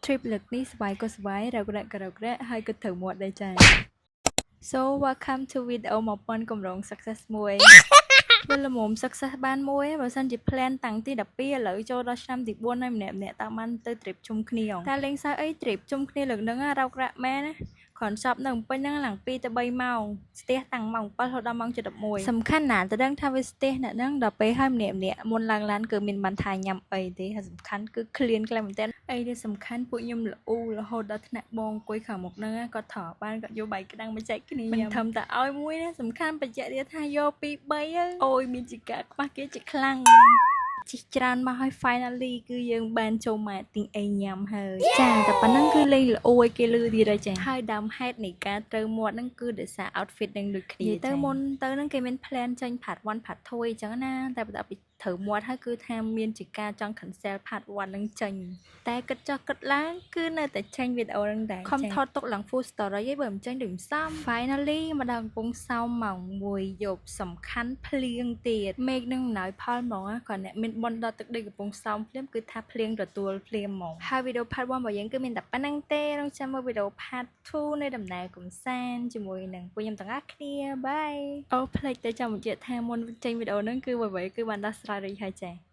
trip លើកនេះស្វាយក៏ស្វាយរករកហើយក៏ត្រូវមាត់ដែរចា៎ So welcome to video 1000កម្រង success មួយវាល្មម success បានមួយបើសិនជា plan តាំងទី12ឥឡូវចូលដល់ឆ្នាំទី4ហើយម្នាក់តាមបានទៅ trip ជុំគ្នាតែលេងសើអី trip ជុំគ្នាលើកហ្នឹងរករាក់មែនណាគ្រាន់ចប់នៅពេញហ្នឹងឡើង2ទៅ3ម៉ោងស្ទះតាំងម៉ោង7រហូតដល់ម៉ោង7:11សំខាន់ណាស់ទៅដឹងថាវាស្ទះអ្នកហ្នឹងដល់ពេលហើយម្នាក់មុនឡើងឡានគឺមានបានថាញ៉ាំអីទេហើយសំខាន់គឺ clean ខ្លាំងមែនតើអីដែលសំខាន់ពួកខ្ញុំល្អរហូតដល់ថ្នាក់បងអង្គុយខាងមុខហ្នឹងគាត់ថតបានគាត់យកបាយក្តាំងមកចែកគ្នាមិនធំតែឲ្យមួយណាសំខាន់បច្ចៈទៀតថាយក2 3អូយមានជាការខ្វះគេជាខ្លាំងជីច្រើនមកឲ្យ finally គឺយើងបានចូលមកទីអីញ៉ាំហើយចាតែប៉ុណ្ណឹងគឺលេងល្អឲ្យគេលឺទៀតហើយចាហើយដើមហេតុនៃការត្រូវមាត់ហ្នឹងគឺដោយសារ outfit នឹងដូចគ្នាទៅមុនទៅហ្នឹងគេមាន plan ចេញ part 1 part 2អញ្ចឹងណាតែបន្ទាប់ពីត្រូវមាត់ហើយគឺថាមានជាការចង់ cancel part 1ហ្នឹងចេញតែគិតចុះគិតឡើងគឺនៅតែចេញវីដេអូហ្នឹងដែរខំថតទុកឡើង full story ឯងបើមិនចេញដូចមិនសម finally មកដល់កំពង់សោមម៉ោង1យប់សំខាន់ភ្លៀងទៀតមេឃនឹងមិនណយផលហ្មងគាត់អ្នកមានបនដល់ទឹកដីកំពង់សោមភ្លាមគឺថាភ្លៀងទទួលភ្លាមហ្មងហើយវីដេអូ part 1របស់យើងគឺមានតែប៉ុណ្្នឹងទេរងចាំមើលវីដេអូ part 2នៃដំណើរកំសាន្តជាមួយនឹងពួកខ្ញុំទាំងអស់គ្នាបាយអូផ្លេចតែចង់បញ្ជាក់ថាមុនចេញវីដេអូហ្នឹងគឺអ្វីៗគឺបានដោះស្រាយរួចហើយចា៎